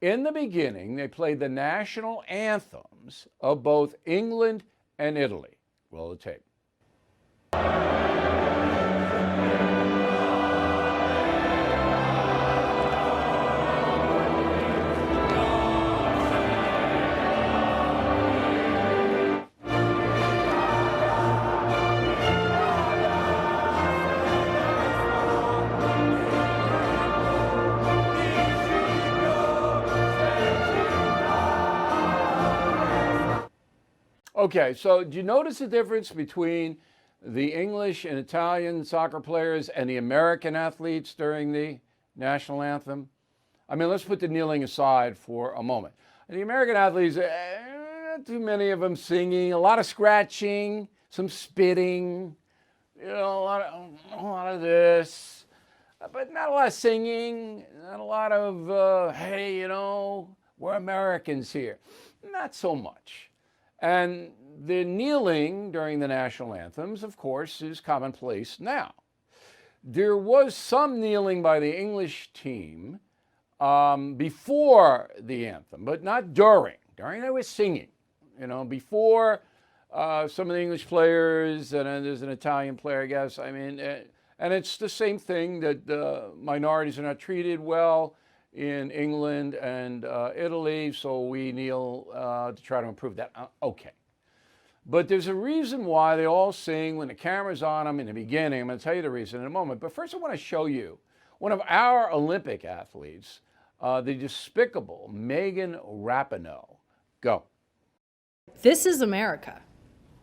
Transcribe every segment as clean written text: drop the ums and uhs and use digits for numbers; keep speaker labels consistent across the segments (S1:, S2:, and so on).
S1: In the beginning, they played the national anthems of both England and Italy. Roll the tape. Okay, so do you notice the difference between the English and Italian soccer players and the American athletes during the national anthem? I mean, let's put the kneeling aside for a moment. The American athletes, not too many of them singing, a lot of scratching, some spitting, a lot of this, but not a lot of singing, not a lot of, hey, we're Americans here. Not so much. And the kneeling during the national anthems, of course, is commonplace now. There was some kneeling by the English team before the anthem, but not during. During they were singing. Before some of the English players, and there's an Italian player, I guess. I mean, and it's the same thing that minorities are not treated well in England and Italy, so we kneel to try to improve that. Okay. But there's a reason why they all sing when the camera's on them in the beginning. I'm going to tell you the reason in a moment. But first I want to show you one of our Olympic athletes, the despicable Megan Rapinoe. Go.
S2: This is America.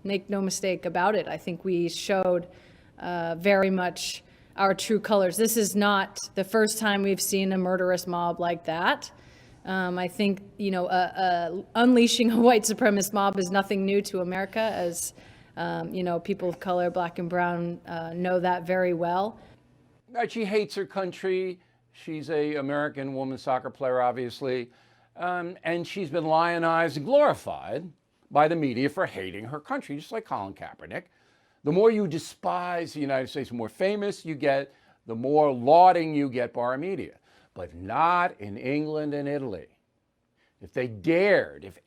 S2: Make no mistake about it. I think we showed very much our true colors. This is not the first time we've seen a murderous mob like that. I think, unleashing a white supremacist mob is nothing new to America, as, people of color, black and brown, know that very well.
S1: She hates her country. She's an American woman soccer player, obviously. And she's been lionized and glorified by the media for hating her country, just like Colin Kaepernick. The more you despise the United States, the more famous you get, the more lauding you get by our media. But not in England and Italy. If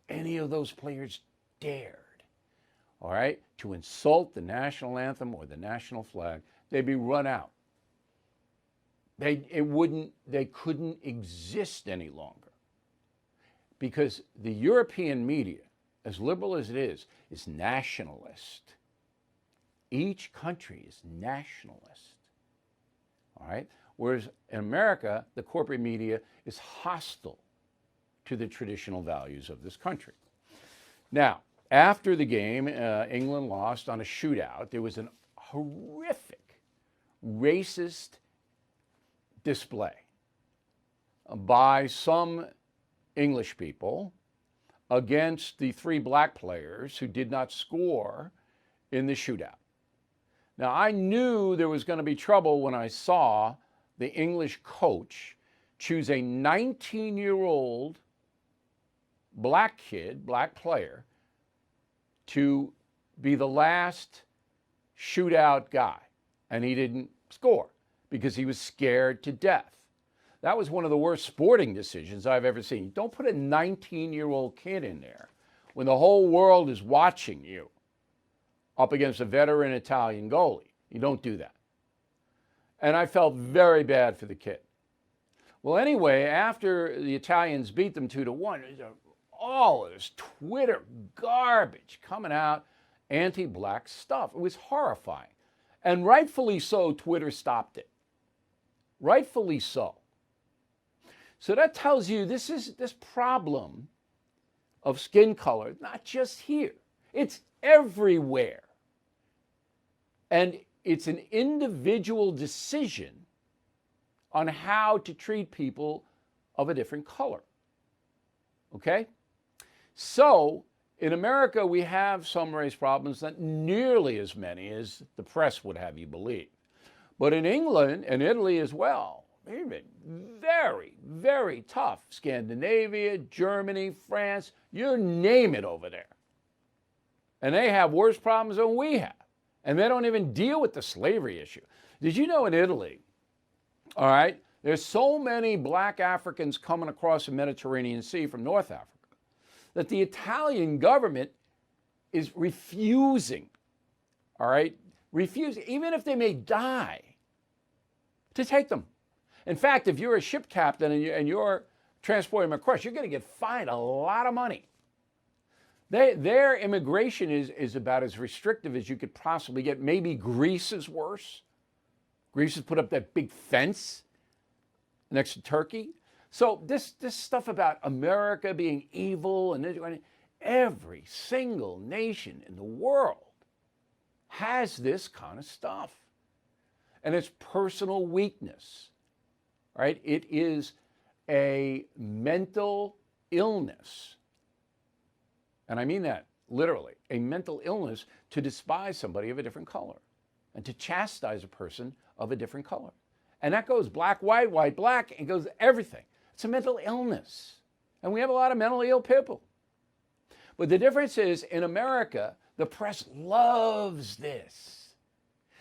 S1: any of those players dared, all right, to insult the national anthem or the national flag, they'd be run out. They couldn't exist any longer. Because the European media, as liberal as it is nationalist. Each country is nationalist, all right? Whereas in America, the corporate media is hostile to the traditional values of this country. Now, after the game, England lost on a shootout. There was a horrific racist display by some English people against the 3 black players who did not score in the shootout. Now, I knew there was going to be trouble when I saw the English coach choose a 19-year-old black kid, black player, to be the last shootout guy. And he didn't score because he was scared to death. That was one of the worst sporting decisions I've ever seen. Don't put a 19-year-old kid in there when the whole world is watching you up against a veteran Italian goalie. You don't do that. And I felt very bad for the kid. Well, anyway, after the Italians beat them 2-1, all of this Twitter garbage coming out, anti-black stuff. It was horrifying. And rightfully so, Twitter stopped it. Rightfully so. So that tells you this problem of skin color, not just here. It's everywhere. And it's an individual decision on how to treat people of a different color. Okay? So, in America, we have some race problems, not nearly as many as the press would have you believe. But in England and Italy as well, they've been very, very tough. Scandinavia, Germany, France, you name it over there. And they have worse problems than we have. And they don't even deal with the slavery issue. Did you know in Italy, all right, There's so many black Africans coming across the Mediterranean Sea from North Africa that the Italian government is refusing, all right, refusing, even if they may die, to take them. In fact, if you're a ship captain and you're transporting them across, you're going to get fined a lot of money. Their immigration is about as restrictive as you could possibly get. Maybe Greece is worse. Greece has put up that big fence next to Turkey. So this stuff about America being evil and every single nation in the world has this kind of stuff. And it's personal weakness, right? It is a mental illness. And I mean that literally, a mental illness to despise somebody of a different color and to chastise a person of a different color. And that goes black, white, black, and goes everything. It's a mental illness. And we have a lot of mentally ill people. But the difference is, in America, the press loves this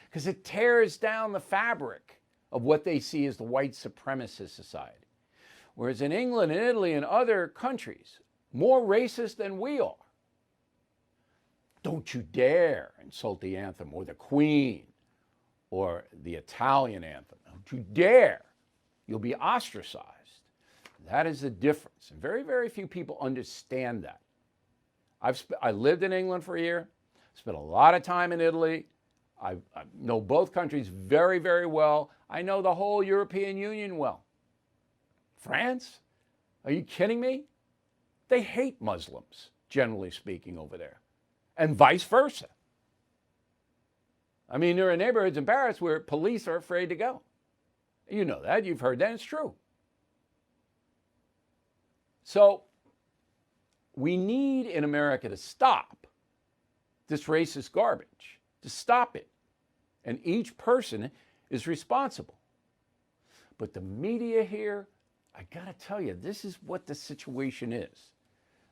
S1: because it tears down the fabric of what they see as the white supremacist society. Whereas in England and Italy and other countries, more racist than we are, don't you dare insult the anthem or the Queen or the Italian anthem. Don't you dare. You'll be ostracized. That is the difference. And very, very few people understand that. I lived in England for a year, spent a lot of time in Italy. I know both countries very, very well. I know the whole European Union well. France? Are you kidding me? They hate Muslims, generally speaking, over there, and vice versa. I mean, there are neighborhoods in Paris where police are afraid to go. You know that. You've heard that. It's true. So we need in America to stop this racist garbage, to stop it. And each person is responsible. But the media here, I got to tell you, this is what the situation is.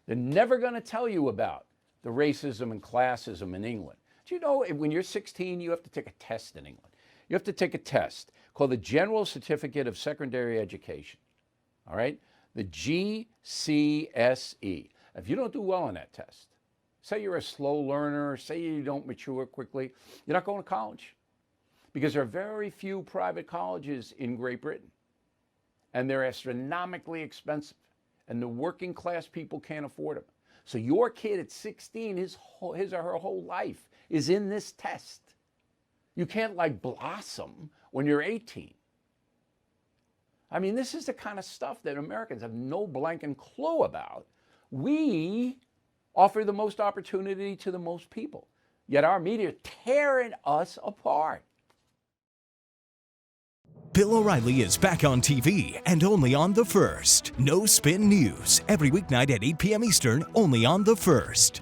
S1: They're never going to tell you about the racism and classism in England. Do you know when you're 16, you have to take a test in England? You have to take a test called the General Certificate of Secondary Education. All right? The GCSE. If you don't do well on that test, say you're a slow learner, say you don't mature quickly, you're not going to college. Because there are very few private colleges in Great Britain. And they're astronomically expensive. And the working class people can't afford them. So your kid at 16, his or her whole life is in this test. You can't like blossom when you're 18. I mean, this is the kind of stuff that Americans have no blanking clue about. We offer the most opportunity to the most people, yet our media tearing us apart.
S3: Bill O'Reilly is back on TV and only on The First. No Spin News, every weeknight at 8 p.m. Eastern, only on The First.